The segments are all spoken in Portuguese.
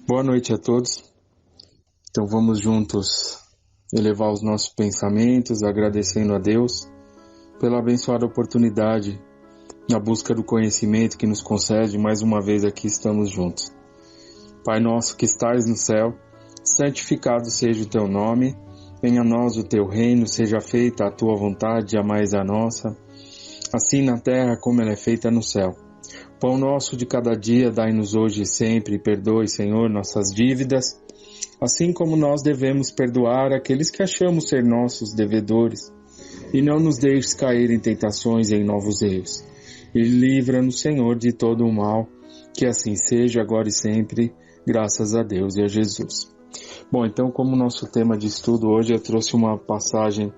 Boa noite a todos. Então vamos juntos elevar os nossos pensamentos, agradecendo a Deus pela abençoada oportunidade na busca do conhecimento que nos concede. Mais uma vez aqui estamos juntos. Pai nosso que estais no céu, santificado seja o teu nome, venha a nós o teu reino, seja feita a tua vontade, jamais a nossa, assim na terra como ela é feita no céu. Pão nosso de cada dia, dai-nos hoje e sempre, e perdoe, Senhor, nossas dívidas, assim como nós devemos perdoar aqueles que achamos ser nossos devedores, e não nos deixes cair em tentações e em novos erros. E livra-nos, Senhor, de todo o mal, que assim seja agora e sempre, graças a Deus e a Jesus. Bom, então como nosso tema de estudo hoje, eu trouxe uma passagem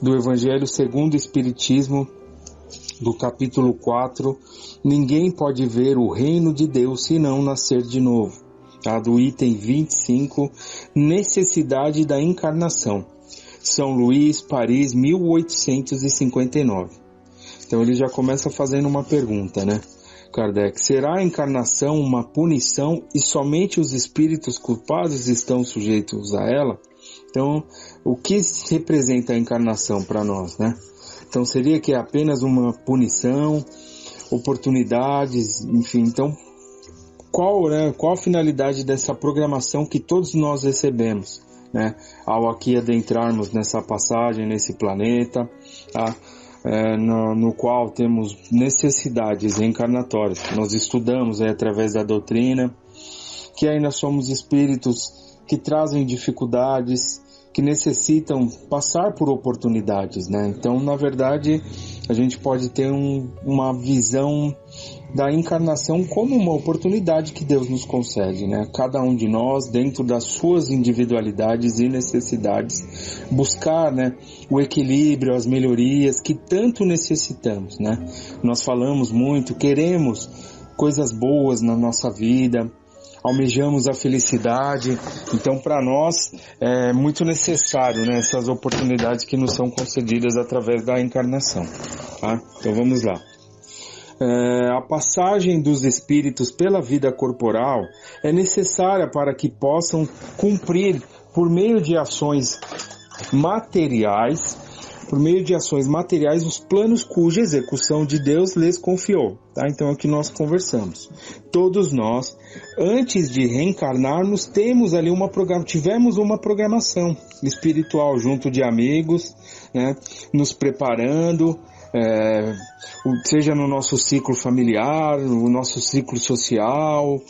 do Evangelho segundo o Espiritismo, do capítulo 4, ninguém pode ver o reino de Deus se não nascer de novo. Tá? Do item 25, necessidade da encarnação. São Luís, Paris, 1859. Então ele já começa fazendo uma pergunta, né? Kardec, será a encarnação uma punição e somente os espíritos culpados estão sujeitos a ela? Então, o que representa a encarnação para nós, né? Então seria que é apenas uma punição, oportunidades, enfim, então qual a finalidade dessa programação que todos nós recebemos, né? Ao aqui adentrarmos nessa passagem, nesse planeta, tá? No qual temos necessidades reencarnatórias. Nós estudamos através da doutrina, que ainda somos espíritos que trazem dificuldades, que necessitam passar por oportunidades, né? Então, na verdade, a gente pode ter uma visão da encarnação como uma oportunidade que Deus nos concede, né? Cada um de nós, dentro das suas individualidades e necessidades, buscar, né, o equilíbrio, as melhorias que tanto necessitamos, né? Nós falamos muito, queremos coisas boas na nossa vida, almejamos a felicidade, então para nós é muito necessário, né, essas oportunidades que nos são concedidas através da encarnação. Tá? Então vamos lá. A passagem dos espíritos pela vida corporal é necessária para que possam cumprir por meio de ações materiais, os planos cuja execução de Deus lhes confiou. Tá? Então é o que nós conversamos. Todos nós, antes de reencarnarmos, tivemos uma programação espiritual junto de amigos, né? Nos preparando, seja no nosso ciclo familiar, no nosso ciclo social,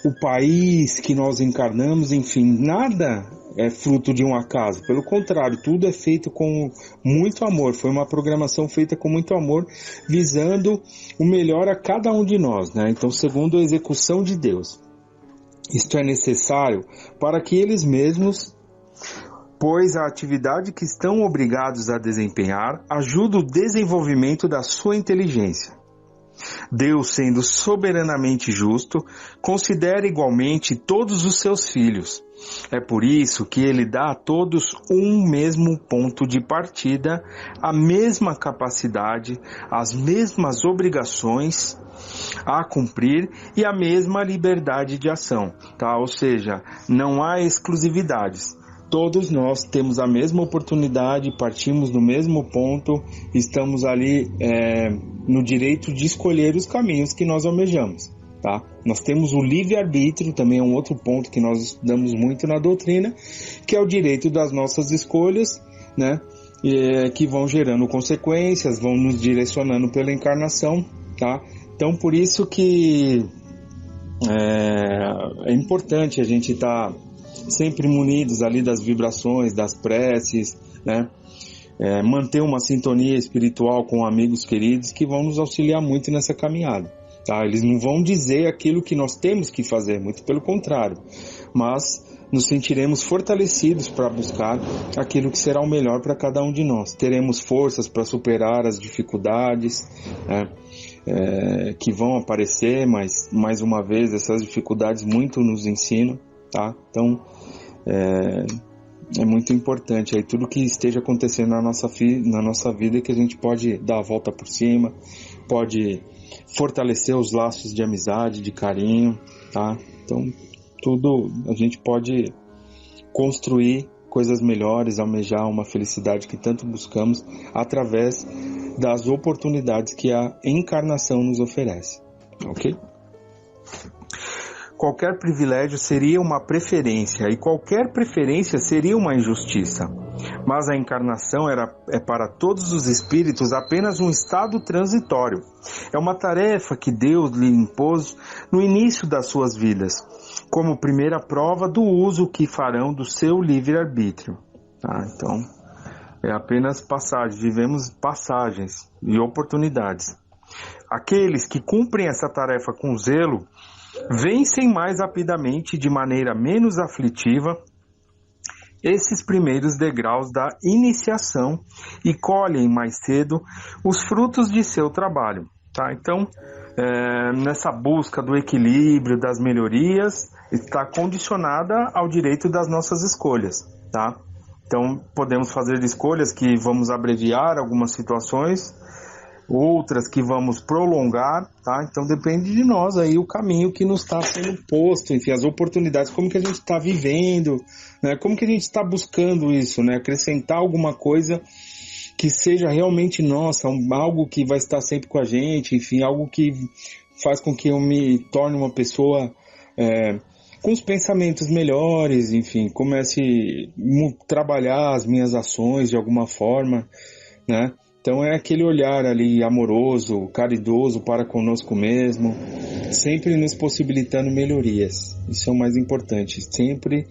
o país que nós encarnamos, enfim, nada é fruto de um acaso. Pelo contrário, tudo é feito com muito amor. Foi uma programação feita com muito amor, visando o melhor a cada um de nós, né? Então, segundo a execução de Deus. Isto é necessário para que eles mesmos, pois a atividade que estão obrigados a desempenhar ajuda o desenvolvimento da sua inteligência. Deus, sendo soberanamente justo, considera igualmente todos os seus filhos. É por isso que ele dá a todos um mesmo ponto de partida, a mesma capacidade, as mesmas obrigações a cumprir e a mesma liberdade de ação, tá? Ou seja, não há exclusividades. Todos nós temos a mesma oportunidade, partimos do mesmo ponto, estamos ali no direito de escolher os caminhos que nós almejamos. Tá? Nós temos o livre-arbítrio, também é um outro ponto que nós estudamos muito na doutrina, que é o direito das nossas escolhas, né? Que vão gerando consequências, vão nos direcionando pela encarnação. Tá? Então, por isso que é importante a gente estar sempre munidos ali das vibrações, das preces, né? Manter uma sintonia espiritual com amigos queridos que vão nos auxiliar muito nessa caminhada. Tá? Eles não vão dizer aquilo que nós temos que fazer, muito pelo contrário, mas nos sentiremos fortalecidos para buscar aquilo que será o melhor para cada um de nós. Teremos forças para superar as dificuldades, né? Que vão aparecer, mas mais uma vez essas dificuldades muito nos ensinam. Tá? Então é muito importante aí tudo que esteja acontecendo na nossa vida, que a gente pode dar a volta por cima, pode fortalecer os laços de amizade, de carinho, tá? Então tudo a gente pode construir coisas melhores, almejar uma felicidade que tanto buscamos através das oportunidades que a encarnação nos oferece, ok? Qualquer privilégio seria uma preferência e qualquer preferência seria uma injustiça. Mas a encarnação é para todos os espíritos apenas um estado transitório. É uma tarefa que Deus lhe impôs no início das suas vidas, como primeira prova do uso que farão do seu livre-arbítrio. Então, é apenas passagem, vivemos passagens e oportunidades. Aqueles que cumprem essa tarefa com zelo vencem mais rapidamente, de maneira menos aflitiva, esses primeiros degraus da iniciação e colhem mais cedo os frutos de seu trabalho. Então, nessa busca do equilíbrio, das melhorias, está condicionada ao direito das nossas escolhas. Então, podemos fazer escolhas que vamos abreviar algumas situações, outras que vamos prolongar, Então depende de nós aí o caminho que nos está sendo posto, enfim, as oportunidades, como que a gente está vivendo, né? Como que a gente está buscando isso, né? Acrescentar alguma coisa que seja realmente nossa, algo que vai estar sempre com a gente, enfim, algo que faz com que eu me torne uma pessoa com os pensamentos melhores, enfim, comece a trabalhar as minhas ações de alguma forma, né? Então é aquele olhar ali amoroso, caridoso para conosco mesmo, sempre nos possibilitando melhorias. Isso é o mais importante. Sempre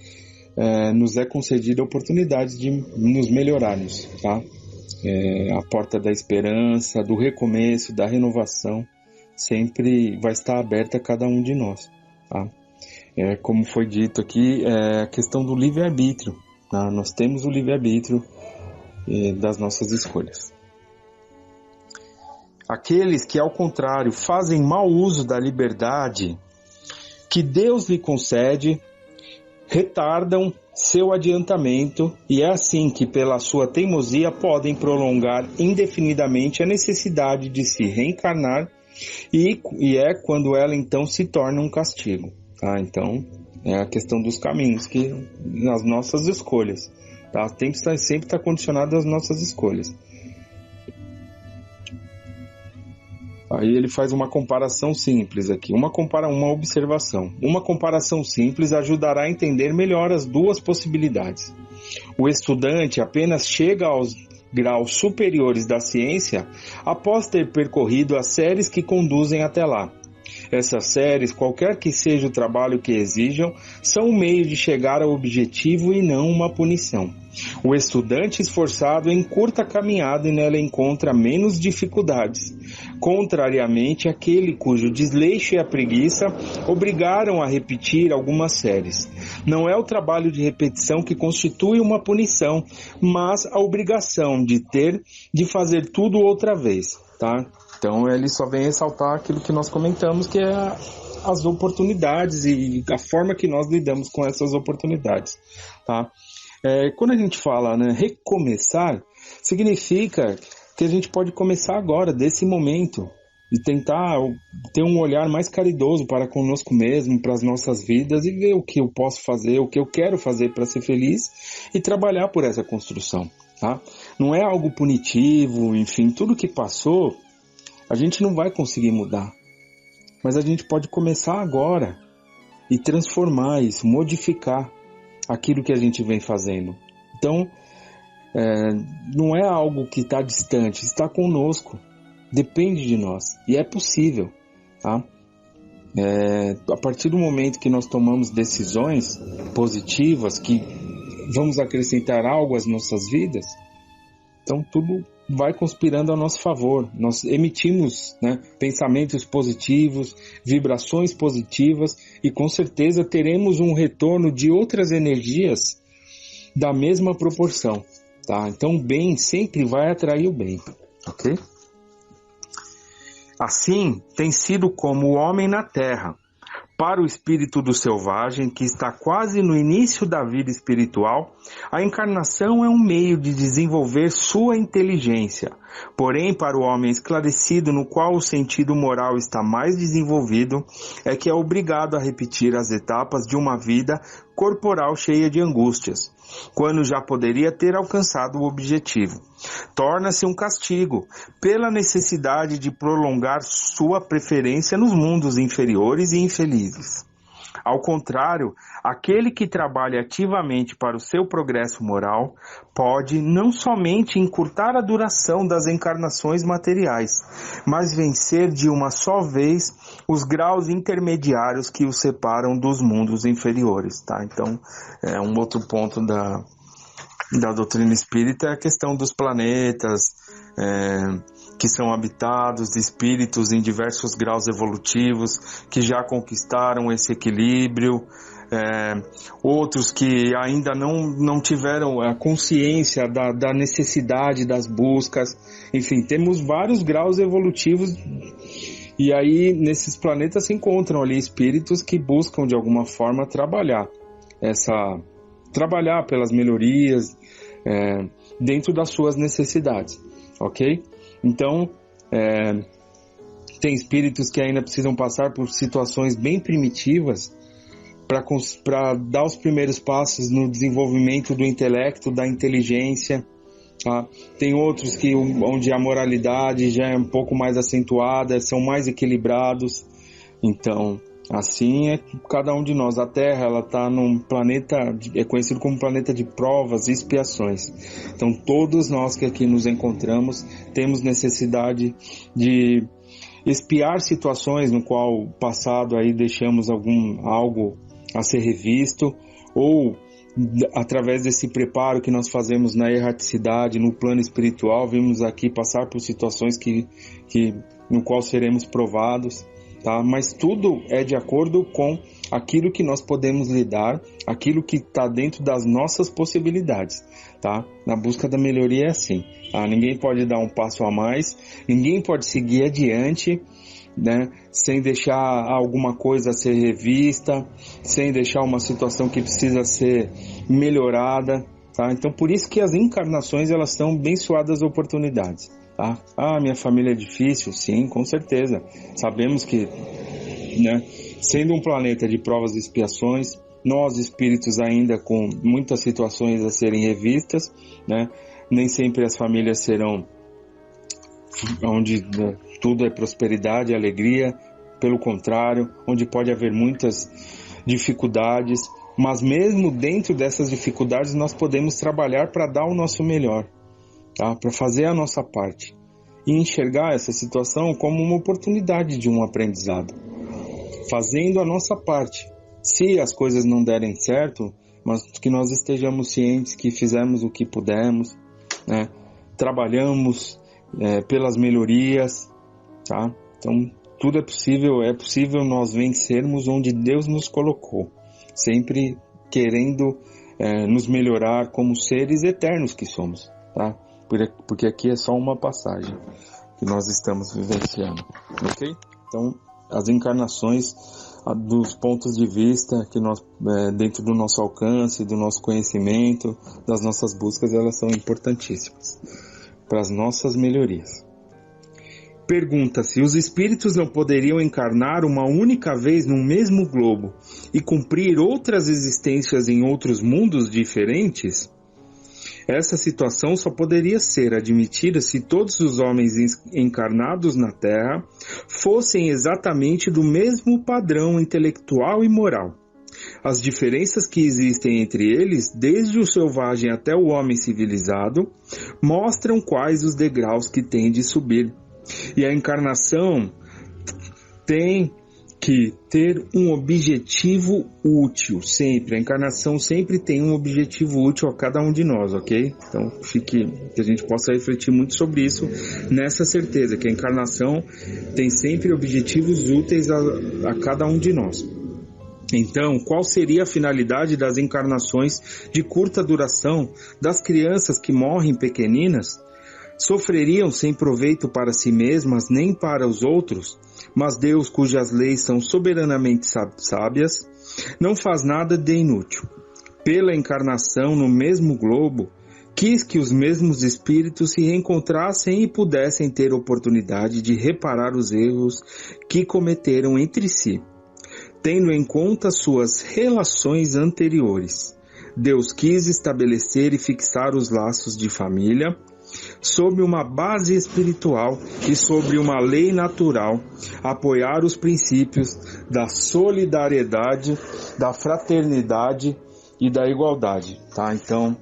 nos é concedida a oportunidade de nos melhorarmos, a porta da esperança, do recomeço, da renovação, sempre vai estar aberta a cada um de nós, como foi dito aqui, a questão do livre-arbítrio. Nós temos o livre-arbítrio das nossas escolhas. Aqueles que, ao contrário, fazem mau uso da liberdade que Deus lhe concede, retardam seu adiantamento, e é assim que, pela sua teimosia, podem prolongar indefinidamente a necessidade de se reencarnar, e é quando ela então se torna um castigo. Então, é a questão dos caminhos, que nas nossas escolhas, sempre está condicionado às nossas escolhas. Aí ele faz uma comparação simples aqui, uma observação. Uma comparação simples ajudará a entender melhor as duas possibilidades. O estudante apenas chega aos graus superiores da ciência após ter percorrido as séries que conduzem até lá. Essas séries, qualquer que seja o trabalho que exijam, são um meio de chegar ao objetivo e não uma punição. O estudante esforçado encurta a caminhada e nela encontra menos dificuldades, contrariamente àquele cujo desleixo e a preguiça obrigaram a repetir algumas séries. Não é o trabalho de repetição que constitui uma punição, mas a obrigação de fazer tudo outra vez, Então ele só vem ressaltar aquilo que nós comentamos, que é as oportunidades e a forma que nós lidamos com essas oportunidades, Quando a gente fala, recomeçar, significa que a gente pode começar agora, desse momento, e tentar ter um olhar mais caridoso para conosco mesmo, para as nossas vidas, e ver o que eu posso fazer, o que eu quero fazer para ser feliz e trabalhar por essa construção, Não é algo punitivo, enfim, tudo que passou, a gente não vai conseguir mudar, mas a gente pode começar agora e transformar isso, modificar aquilo que a gente vem fazendo. Então, não é algo que está distante, está conosco, depende de nós, e é possível, a partir do momento que nós tomamos decisões positivas, que vamos acrescentar algo às nossas vidas, então tudo vai conspirando a nosso favor. Nós emitimos pensamentos positivos, vibrações positivas, e com certeza teremos um retorno de outras energias da mesma proporção, Então o bem sempre vai atrair o bem, ok? Assim tem sido como o homem na terra, Para o espírito do selvagem, que está quase no início da vida espiritual, a encarnação é um meio de desenvolver sua inteligência. Porém, para o homem esclarecido, no qual o sentido moral está mais desenvolvido, é que é obrigado a repetir as etapas de uma vida corporal cheia de angústias, quando já poderia ter alcançado o objetivo. Torna-se um castigo, pela necessidade de prolongar sua preferência nos mundos inferiores e infelizes. Ao contrário, aquele que trabalha ativamente para o seu progresso moral pode não somente encurtar a duração das encarnações materiais, mas vencer de uma só vez os graus intermediários que o separam dos mundos inferiores. Tá? Então, um outro ponto da doutrina espírita é a questão dos planetas, que são habitados de espíritos em diversos graus evolutivos, que já conquistaram esse equilíbrio, outros que ainda não tiveram a consciência da necessidade das buscas. Enfim, temos vários graus evolutivos, e aí nesses planetas se encontram ali espíritos que buscam de alguma forma trabalhar pelas melhorias dentro das suas necessidades, ok? Então, tem espíritos que ainda precisam passar por situações bem primitivas para dar os primeiros passos no desenvolvimento do intelecto, da inteligência. Tá? Tem outros onde a moralidade já é um pouco mais acentuada, são mais equilibrados. Então, assim é cada um de nós. A Terra, ela está num planeta, é conhecido como planeta de provas e expiações. Então, todos nós que aqui nos encontramos temos necessidade de expiar situações no qual o passado aí deixamos algo a ser revisto, ou através desse preparo que nós fazemos na erraticidade, no plano espiritual, vimos aqui passar por situações no qual seremos provados. Tá? Mas tudo é de acordo com aquilo que nós podemos lidar, aquilo que está dentro das nossas possibilidades. Tá? Na busca da melhoria é assim. Tá? Ninguém pode dar um passo a mais, ninguém pode seguir adiante, né, sem deixar alguma coisa ser revista, sem deixar uma situação que precisa ser melhorada. Tá? Então, por isso que as encarnações, elas são abençoadas oportunidades. Tá? Minha família é difícil? Sim, com certeza. Sabemos que, né, sendo um planeta de provas e expiações, nós espíritos ainda com muitas situações a serem revistas, né, nem sempre as famílias serão onde tudo é prosperidade e alegria, pelo contrário, onde pode haver muitas dificuldades, mas mesmo dentro dessas dificuldades nós podemos trabalhar para dar o nosso melhor. Tá? Para fazer a nossa parte e enxergar essa situação como uma oportunidade de um aprendizado, fazendo a nossa parte. Se as coisas não derem certo, mas que nós estejamos cientes que fizemos o que pudemos, né? Trabalhamos pelas melhorias, tá? Então tudo é possível nós vencermos onde Deus nos colocou, sempre querendo nos melhorar como seres eternos que somos, tá? Porque aqui é só uma passagem que nós estamos vivenciando, ok? Então, as encarnações, dos pontos de vista que nós, dentro do nosso alcance, do nosso conhecimento, das nossas buscas, elas são importantíssimas para as nossas melhorias. Pergunta-se: os espíritos não poderiam encarnar uma única vez no mesmo globo e cumprir outras existências em outros mundos diferentes? Essa situação só poderia ser admitida se todos os homens encarnados na Terra fossem exatamente do mesmo padrão intelectual e moral. As diferenças que existem entre eles, desde o selvagem até o homem civilizado, mostram quais os degraus que tem de subir. E a encarnação tem que ter um objetivo útil, sempre. A encarnação sempre tem um objetivo útil a cada um de nós, ok? Então, que a gente possa refletir muito sobre isso, nessa certeza que a encarnação tem sempre objetivos úteis a cada um de nós. Então, qual seria a finalidade das encarnações de curta duração das crianças que morrem pequeninas? Sofreriam sem proveito para si mesmas nem para os outros, mas Deus, cujas leis são soberanamente sábias, não faz nada de inútil. Pela encarnação no mesmo globo, quis que os mesmos espíritos se reencontrassem e pudessem ter oportunidade de reparar os erros que cometeram entre si, tendo em conta suas relações anteriores. Deus quis estabelecer e fixar os laços de família sob uma base espiritual e sobre uma lei natural, apoiar os princípios da solidariedade, da fraternidade e da igualdade, tá? Então,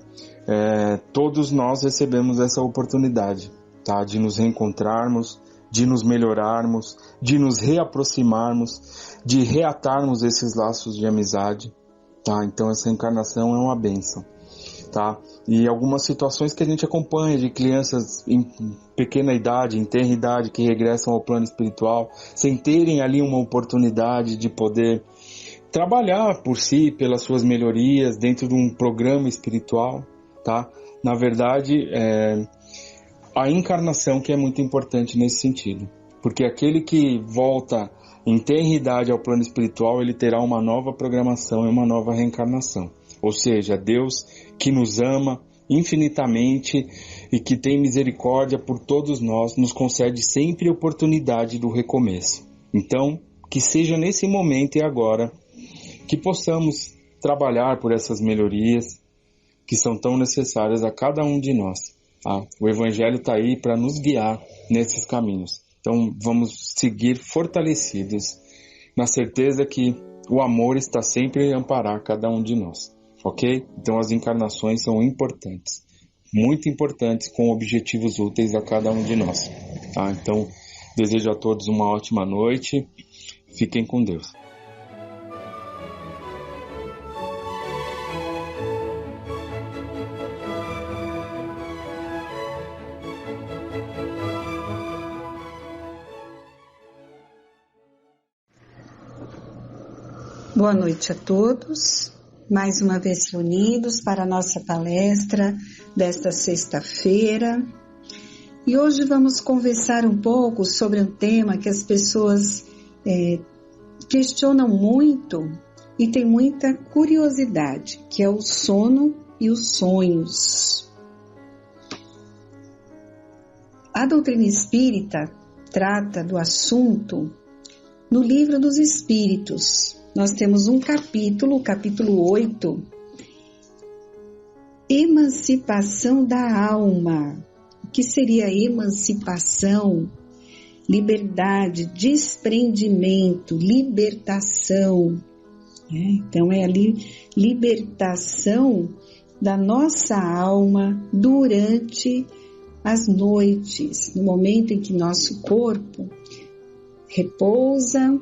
todos nós recebemos essa oportunidade, tá? De nos reencontrarmos, de nos melhorarmos, de nos reaproximarmos, de reatarmos esses laços de amizade, tá? Então essa encarnação é uma bênção, tá? E algumas situações que a gente acompanha de crianças em pequena idade, em tenra idade, que regressam ao plano espiritual, sem terem ali uma oportunidade de poder trabalhar por si, pelas suas melhorias, dentro de um programa espiritual, tá? Na verdade, a encarnação que é muito importante nesse sentido, porque aquele que volta em tenra idade ao plano espiritual, ele terá uma nova programação e uma nova reencarnação. Ou seja, Deus que nos ama infinitamente e que tem misericórdia por todos nós, nos concede sempre a oportunidade do recomeço. Então, que seja nesse momento e agora que possamos trabalhar por essas melhorias que são tão necessárias a cada um de nós. Tá? O Evangelho está aí para nos guiar nesses caminhos. Então vamos seguir fortalecidos na certeza que o amor está sempre a amparar cada um de nós. Ok? Então as encarnações são importantes, muito importantes, com objetivos úteis a cada um de nós. Tá? Então desejo a todos uma ótima noite. Fiquem com Deus. Boa noite a todos, mais uma vez reunidos para a nossa palestra desta sexta-feira. E hoje vamos conversar um pouco sobre um tema que as pessoas questionam muito e têm muita curiosidade, que é o sono e os sonhos. A doutrina espírita trata do assunto no Livro dos Espíritos. Nós temos um capítulo, o capítulo 8, Emancipação da Alma. O que seria emancipação? Liberdade, desprendimento, libertação. Então é ali libertação da nossa alma durante as noites, no momento em que nosso corpo repousa.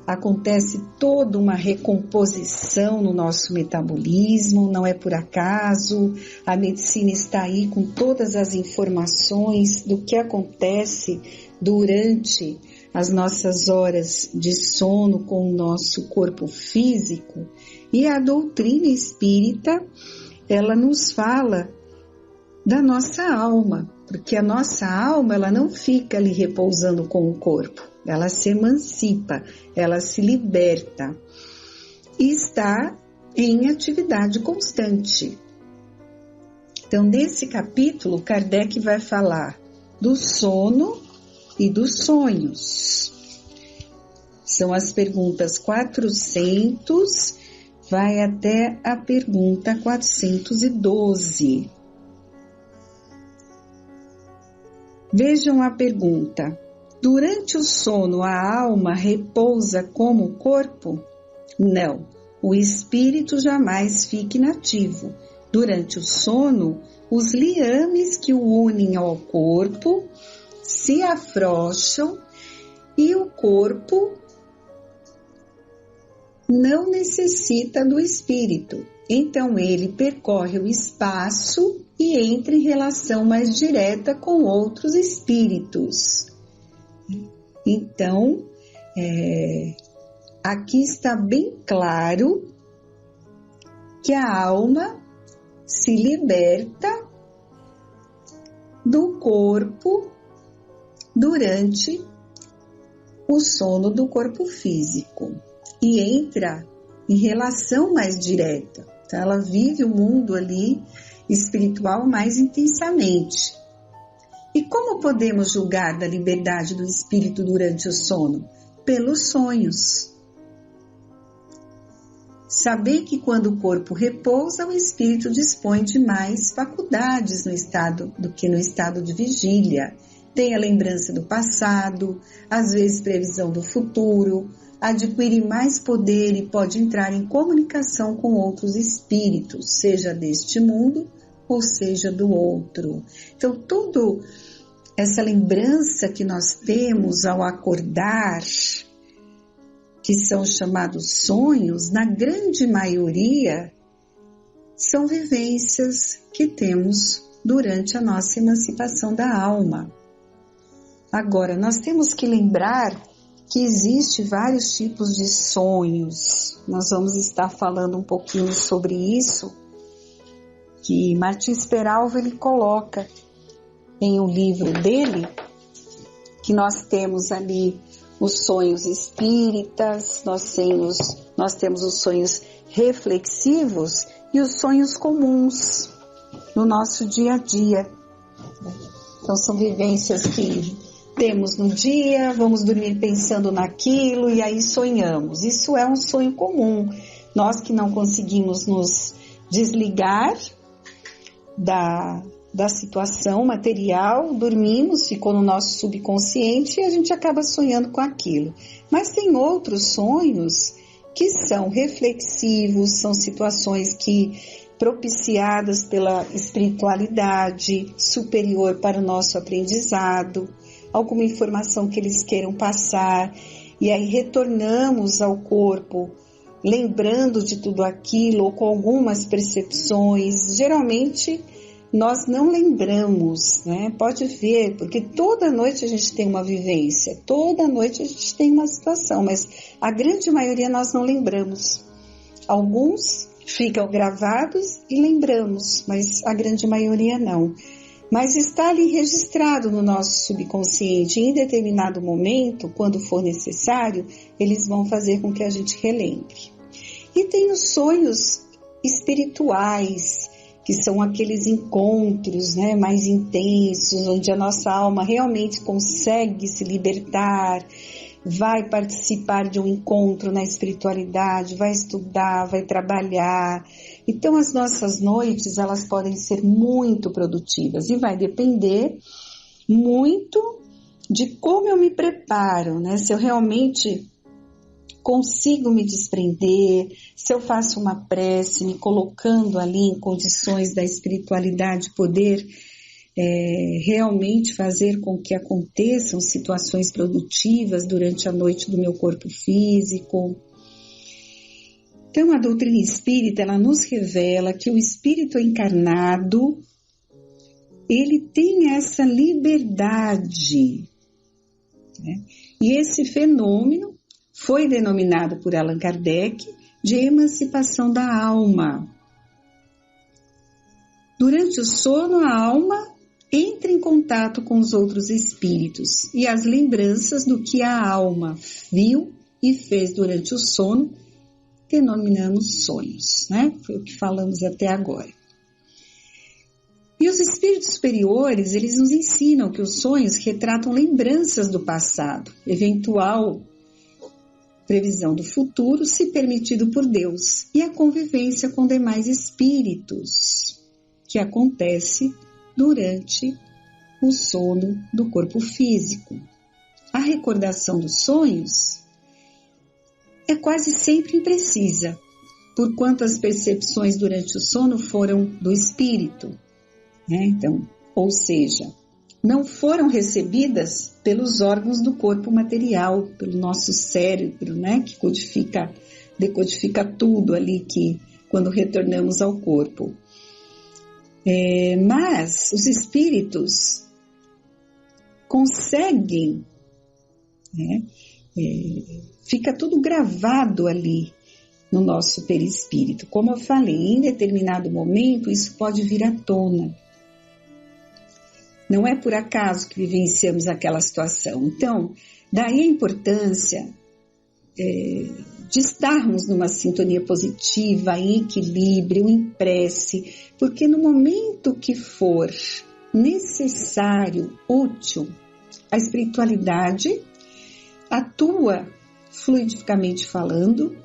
Acontece toda uma recomposição no nosso metabolismo, não é por acaso, a medicina está aí com todas as informações do que acontece durante as nossas horas de sono com o nosso corpo físico. E a doutrina espírita, ela nos fala da nossa alma, porque a nossa alma, ela não fica ali repousando com o corpo. Ela se emancipa, ela se liberta e está em atividade constante. Então, nesse capítulo, Kardec vai falar do sono e dos sonhos. São as perguntas 400, vai até a pergunta 412. Vejam a pergunta. Durante o sono, a alma repousa como o corpo? Não, o espírito jamais fica inativo. Durante o sono, os liames que o unem ao corpo se afrouxam e o corpo não necessita do espírito. Então ele percorre o espaço e entra em relação mais direta com outros espíritos. Então, aqui está bem claro que a alma se liberta do corpo durante o sono do corpo físico e entra em relação mais direta. Então, ela vive o mundo ali espiritual mais intensamente. E como podemos julgar da liberdade do espírito durante o sono? Pelos sonhos. Saber que quando o corpo repousa, o espírito dispõe de mais faculdades do que no estado de vigília. Tem a lembrança do passado, às vezes previsão do futuro, adquire mais poder e pode entrar em comunicação com outros espíritos, seja deste mundo ou seja do outro. Então, toda essa lembrança que nós temos ao acordar, que são chamados sonhos, na grande maioria, são vivências que temos durante a nossa emancipação da alma. Agora, nós temos que lembrar que existem vários tipos de sonhos. Nós vamos estar falando um pouquinho sobre isso, que Martins Peralva ele coloca em um livro dele, que nós temos ali os sonhos espíritas, nós temos os sonhos reflexivos e os sonhos comuns no nosso dia a dia. Então são vivências que temos no dia, vamos dormir pensando naquilo e aí sonhamos. Isso é um sonho comum. Nós que não conseguimos nos desligar da situação material, dormimos, ficou no nosso subconsciente e a gente acaba sonhando com aquilo. Mas tem outros sonhos que são reflexivos, são situações que propiciadas pela espiritualidade superior para o nosso aprendizado, alguma informação que eles queiram passar, e aí retornamos ao corpo, lembrando de tudo aquilo, ou com algumas percepções. Geralmente, nós não lembramos, né? Pode ver, porque toda noite a gente tem uma vivência, toda noite a gente tem uma situação, mas a grande maioria nós não lembramos. Alguns ficam gravados e lembramos, mas a grande maioria não. Mas está ali registrado no nosso subconsciente. Em determinado momento, quando for necessário, eles vão fazer com que a gente relembre. E tem os sonhos espirituais, que são aqueles encontros, né, mais intensos, onde a nossa alma realmente consegue se libertar, vai participar de um encontro na espiritualidade, vai estudar, vai trabalhar. Então, as nossas noites, elas podem ser muito produtivas e vai depender muito de como eu me preparo, né? Se eu realmente consigo me desprender, se eu faço uma prece, me colocando ali em condições da espiritualidade poder realmente fazer com que aconteçam situações produtivas durante a noite do meu corpo físico. Então, a doutrina espírita, ela nos revela que o espírito encarnado, ele tem essa liberdade, né? E esse fenômeno foi denominado por Allan Kardec de emancipação da alma. Durante o sono, a alma entra em contato com os outros espíritos e as lembranças do que a alma viu e fez durante o sono denominamos sonhos, né? Foi o que falamos até agora. E os espíritos superiores, eles nos ensinam que os sonhos retratam lembranças do passado, eventual previsão do futuro, se permitido por Deus, e a convivência com demais espíritos, que acontece durante o sono do corpo físico. A recordação dos sonhos é quase sempre imprecisa, porquanto as percepções durante o sono foram do espírito, né? Então, ou seja, não foram recebidas pelos órgãos do corpo material, pelo nosso cérebro, né? Que decodifica tudo ali que quando retornamos ao corpo. Mas os espíritos conseguem, né? Fica tudo gravado ali no nosso perispírito. Como eu falei, em determinado momento isso pode vir à tona. Não é por acaso que vivenciamos aquela situação. Então, daí a importância de estarmos numa sintonia positiva, em equilíbrio, em prece, porque no momento que for necessário, útil, a espiritualidade atua fluidificamente falando,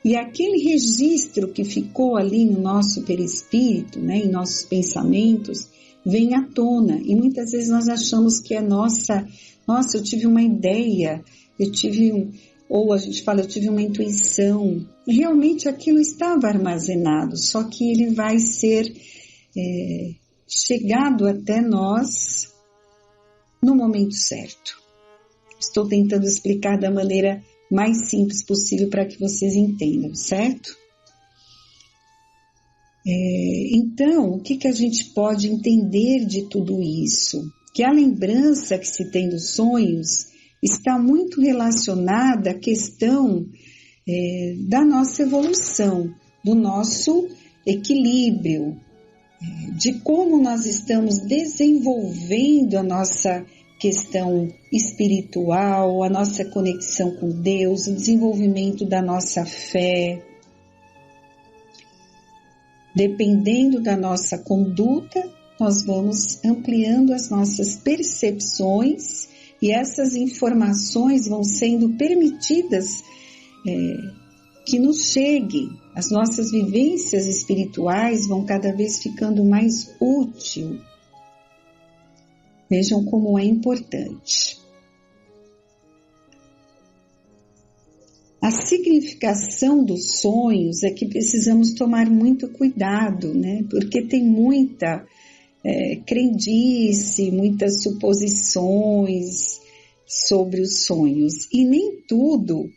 e aquele registro que ficou ali no nosso perispírito, né, em nossos pensamentos, vem à tona. E muitas vezes nós achamos que é nossa, eu tive uma ideia, ou a gente fala, eu tive uma intuição. Realmente aquilo estava armazenado, só que ele vai ser chegado até nós no momento certo. Estou tentando explicar da maneira mais simples possível para que vocês entendam, certo? Então, o que a gente pode entender de tudo isso? Que a lembrança que se tem dos sonhos está muito relacionada à questão da nossa evolução, do nosso equilíbrio, de como nós estamos desenvolvendo a nossa questão espiritual, a nossa conexão com Deus, o desenvolvimento da nossa fé. Dependendo da nossa conduta, nós vamos ampliando as nossas percepções e essas informações vão sendo permitidas que nos cheguem. As nossas vivências espirituais vão cada vez ficando mais úteis. Vejam como é importante. A significação dos sonhos é que precisamos tomar muito cuidado, né? Porque tem muita crendice, muitas suposições sobre os sonhos. E nem tudo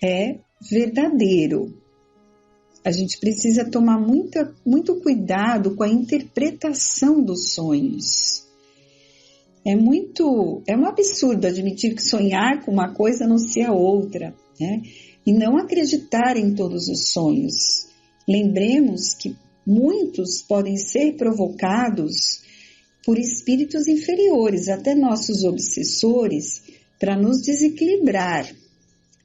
é verdadeiro. A gente precisa tomar muito cuidado com a interpretação dos sonhos. É um absurdo admitir que sonhar com uma coisa não seja outra, né? E não acreditar em todos os sonhos. Lembremos que muitos podem ser provocados por espíritos inferiores, até nossos obsessores, para nos desequilibrar.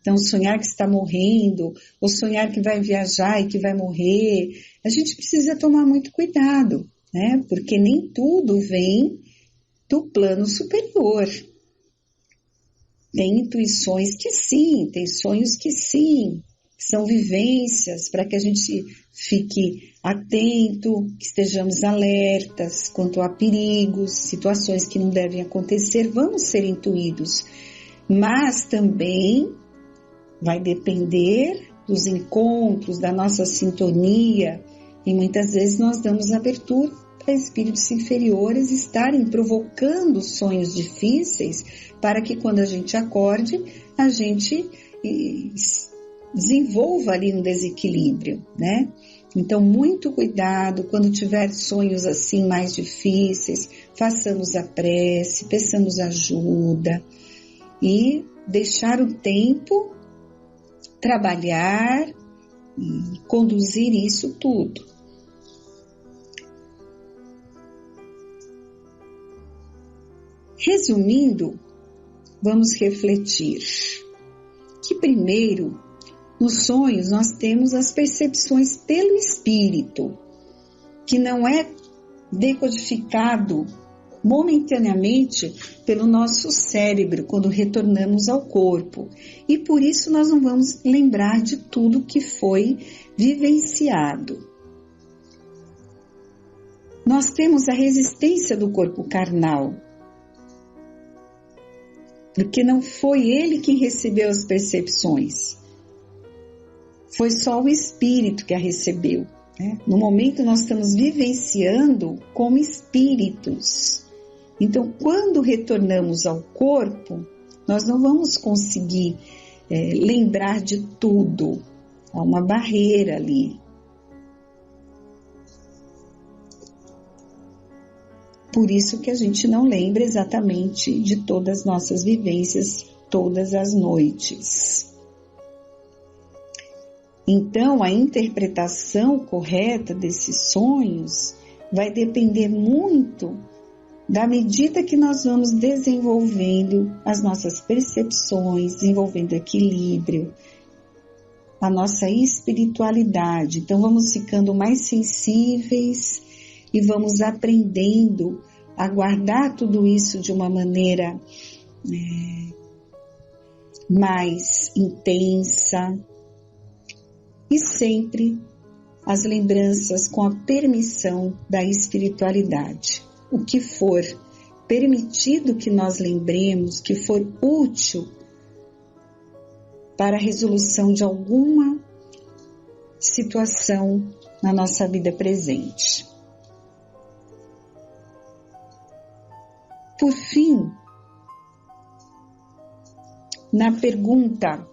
Então, sonhar que está morrendo, ou sonhar que vai viajar e que vai morrer, a gente precisa tomar muito cuidado, né? Porque nem tudo vem do plano superior. Tem intuições que sim, tem sonhos que sim, são vivências para que a gente fique atento, que estejamos alertas quanto a perigos, situações que não devem acontecer, vamos ser intuídos, mas também vai depender dos encontros, da nossa sintonia, e muitas vezes nós damos abertura para espíritos inferiores estarem provocando sonhos difíceis para que quando a gente acorde, a gente desenvolva ali um desequilíbrio, né? Então, muito cuidado quando tiver sonhos assim mais difíceis, façamos a prece, peçamos ajuda e deixar o tempo trabalhar e conduzir isso tudo. Resumindo, vamos refletir que primeiro, nos sonhos nós temos as percepções pelo espírito, que não é decodificado momentaneamente pelo nosso cérebro quando retornamos ao corpo. E por isso nós não vamos lembrar de tudo que foi vivenciado. Nós temos a resistência do corpo carnal, porque não foi ele quem recebeu as percepções, foi só o espírito que a recebeu, né? No momento nós estamos vivenciando como espíritos. Então, quando retornamos ao corpo, nós não vamos conseguir lembrar de tudo. Há uma barreira ali. Por isso que a gente não lembra exatamente de todas as nossas vivências, todas as noites. Então, a interpretação correta desses sonhos vai depender muito da medida que nós vamos desenvolvendo as nossas percepções, desenvolvendo equilíbrio, a nossa espiritualidade. Então vamos ficando mais sensíveis e vamos aprendendo a guardar tudo isso de uma maneira mais intensa e sempre as lembranças com a permissão da espiritualidade. O que for permitido que nós lembremos, que for útil para a resolução de alguma situação na nossa vida presente. Por fim, na pergunta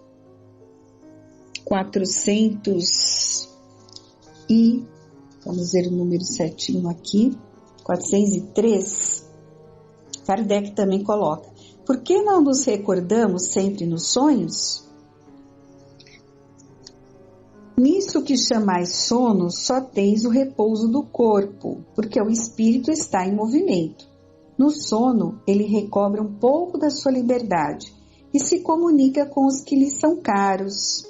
400 e, vamos ver o número certinho aqui, 403, Kardec também coloca: por que não nos recordamos sempre nos sonhos? Nisso que chamais sono, só tens o repouso do corpo, porque o espírito está em movimento. No sono, ele recobra um pouco da sua liberdade e se comunica com os que lhe são caros,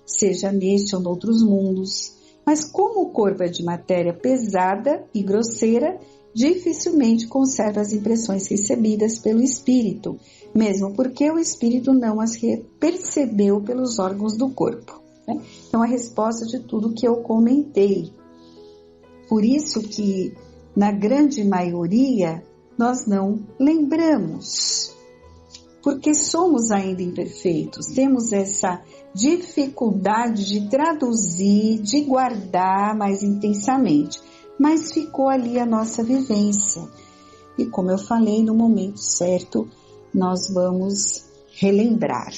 seja neste ou noutros mundos. Mas como o corpo é de matéria pesada e grosseira, dificilmente conserva as impressões recebidas pelo espírito, mesmo porque o espírito não as percebeu pelos órgãos do corpo. Então, a resposta de tudo que eu comentei. Por isso que, na grande maioria, nós não lembramos, porque somos ainda imperfeitos, temos essa dificuldade de traduzir, de guardar mais intensamente, mas ficou ali a nossa vivência. E como eu falei, no momento certo, nós vamos relembrar.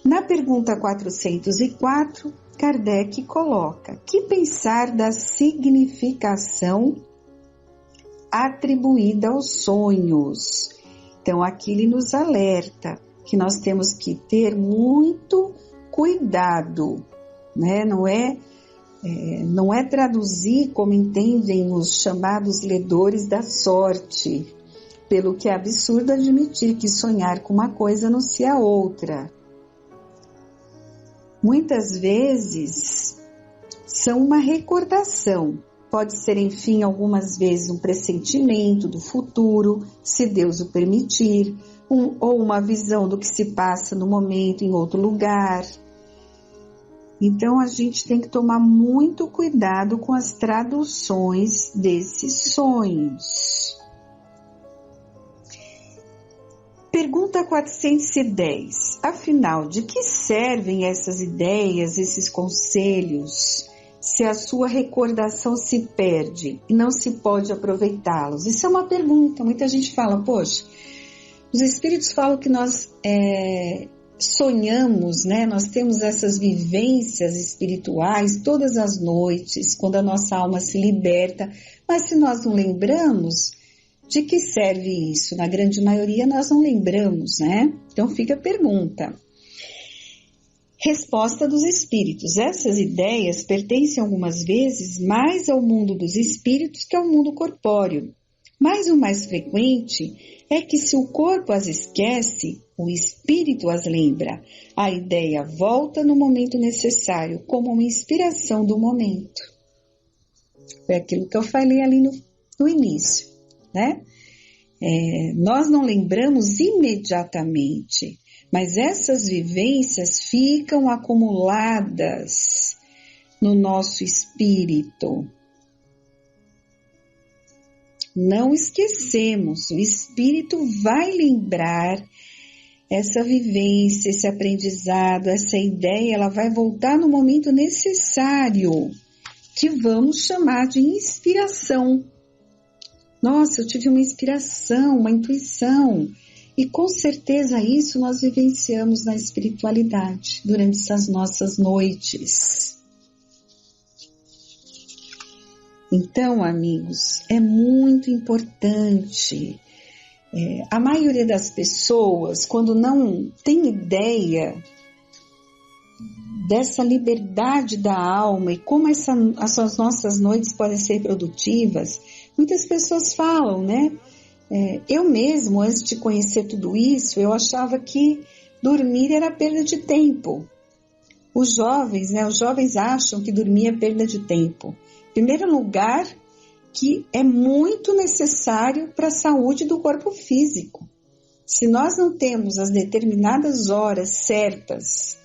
Na pergunta 404, Kardec coloca: que pensar da significação atribuída aos sonhos? Então aqui ele nos alerta que nós temos que ter muito cuidado, né? Não é traduzir como entendem os chamados ledores da sorte, pelo que é absurdo admitir que sonhar com uma coisa anuncia outra. Muitas vezes são uma recordação, pode ser, enfim, algumas vezes um pressentimento do futuro, se Deus o permitir, ou uma visão do que se passa no momento em outro lugar. Então a gente tem que tomar muito cuidado com as traduções desses sonhos. Pergunta 410. Afinal, de que servem essas ideias, esses conselhos, se a sua recordação se perde e não se pode aproveitá-los? Isso é uma pergunta. Muita gente fala, poxa, os espíritos falam que nós sonhamos, né? Nós temos essas vivências espirituais todas as noites, quando a nossa alma se liberta, mas se nós não lembramos, de que serve isso? Na grande maioria nós não lembramos, né? Então fica a pergunta. Resposta dos espíritos. Essas ideias pertencem algumas vezes mais ao mundo dos espíritos que ao mundo corpóreo. Mas o mais frequente é que se o corpo as esquece, o espírito as lembra. A ideia volta no momento necessário, como uma inspiração do momento. Foi aquilo que eu falei ali no início, né? Nós não lembramos imediatamente, mas essas vivências ficam acumuladas no nosso espírito. Não esquecemos, o espírito vai lembrar essa vivência, esse aprendizado, essa ideia, ela vai voltar no momento necessário, que vamos chamar de inspiração. Nossa, eu tive uma inspiração, uma intuição, e com certeza isso nós vivenciamos na espiritualidade durante essas nossas noites. Então, amigos, é muito importante. A maioria das pessoas, quando não tem ideia dessa liberdade da alma e como as nossas noites podem ser produtivas, muitas pessoas falam, né? Eu mesmo, antes de conhecer tudo isso, eu achava que dormir era perda de tempo. Os jovens acham que dormir é perda de tempo. Em primeiro lugar, que é muito necessário para a saúde do corpo físico. Se nós não temos as determinadas horas certas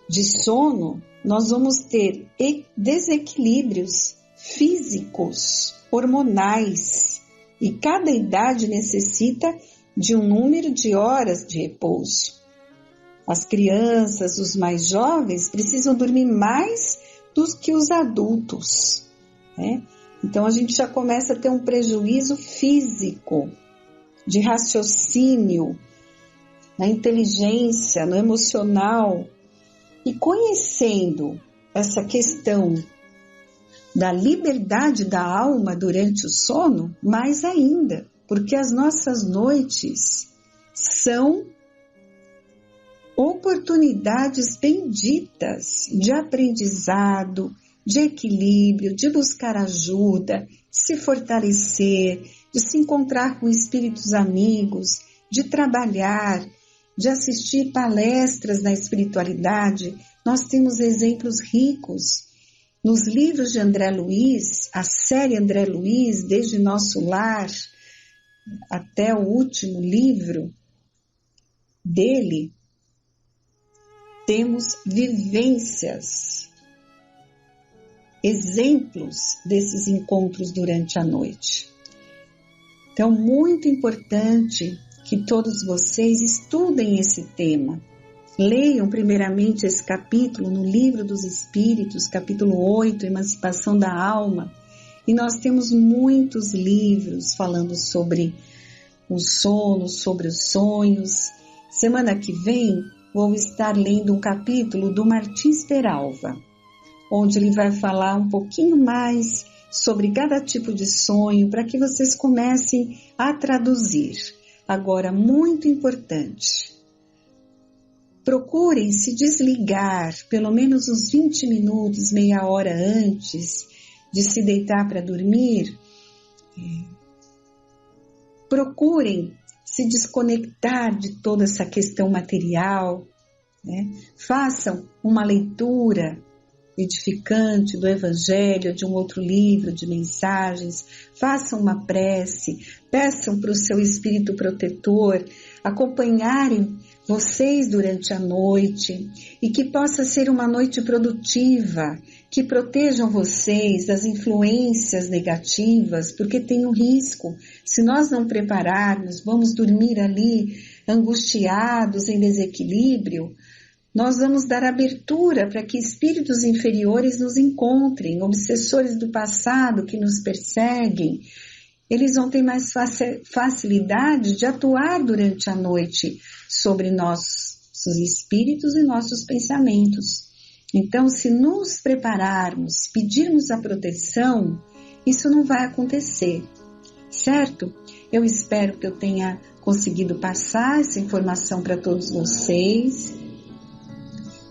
de sono, nós vamos ter desequilíbrios físicos, hormonais, e cada idade necessita de um número de horas de repouso. As crianças, os mais jovens, precisam dormir mais do que os adultos, né? Então a gente já começa a ter um prejuízo físico, de raciocínio, na inteligência, no emocional. E conhecendo essa questão da liberdade da alma durante o sono, mais ainda, porque as nossas noites são oportunidades benditas de aprendizado, de equilíbrio, de buscar ajuda, de se fortalecer, de se encontrar com espíritos amigos, de trabalhar, de assistir palestras na espiritualidade. Nós temos exemplos ricos nos livros de André Luiz, a série André Luiz, desde Nosso Lar até o último livro dele. Temos vivências, exemplos desses encontros durante a noite. Então, muito importante que todos vocês estudem esse tema. Leiam primeiramente esse capítulo no Livro dos Espíritos, capítulo 8, Emancipação da Alma. E nós temos muitos livros falando sobre o sono, sobre os sonhos. Semana que vem vou estar lendo um capítulo do Martins Peralva, onde ele vai falar um pouquinho mais sobre cada tipo de sonho, para que vocês comecem a traduzir. Agora, muito importante, procurem se desligar pelo menos uns 20 minutos, meia hora antes de se deitar para dormir. Procurem se desconectar de toda essa questão material, né? Façam uma leitura edificante do Evangelho, de um outro livro, de mensagens, façam uma prece, peçam para o seu espírito protetor acompanharem vocês durante a noite e que possa ser uma noite produtiva, que protejam vocês das influências negativas, porque tem um risco. Se nós não prepararmos, vamos dormir ali angustiados, em desequilíbrio, nós vamos dar abertura para que espíritos inferiores nos encontrem, obsessores do passado que nos perseguem. Eles vão ter mais facilidade de atuar durante a noite sobre nossos espíritos e nossos pensamentos. Então, se nos prepararmos, pedirmos a proteção, isso não vai acontecer, certo? Eu espero que eu tenha conseguido passar essa informação para todos vocês.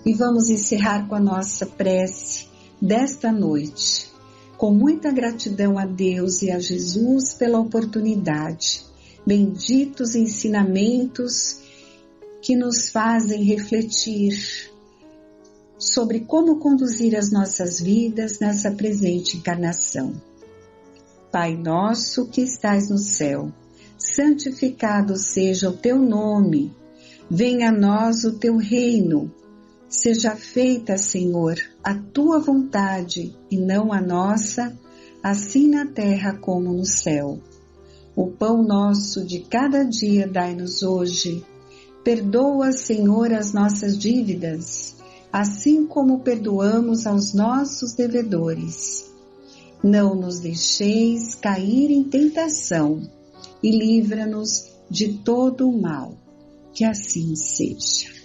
E vamos encerrar com a nossa prece desta noite, com muita gratidão a Deus e a Jesus pela oportunidade. Benditos ensinamentos que nos fazem refletir sobre como conduzir as nossas vidas nessa presente encarnação. Pai nosso que estais no céu, santificado seja o teu nome, venha a nós o teu reino. Seja feita, Senhor, a tua vontade e não a nossa, assim na terra como no céu. O pão nosso de cada dia dai-nos hoje. Perdoa, Senhor, as nossas dívidas, assim como perdoamos aos nossos devedores. Não nos deixeis cair em tentação e livra-nos de todo o mal. Que assim seja.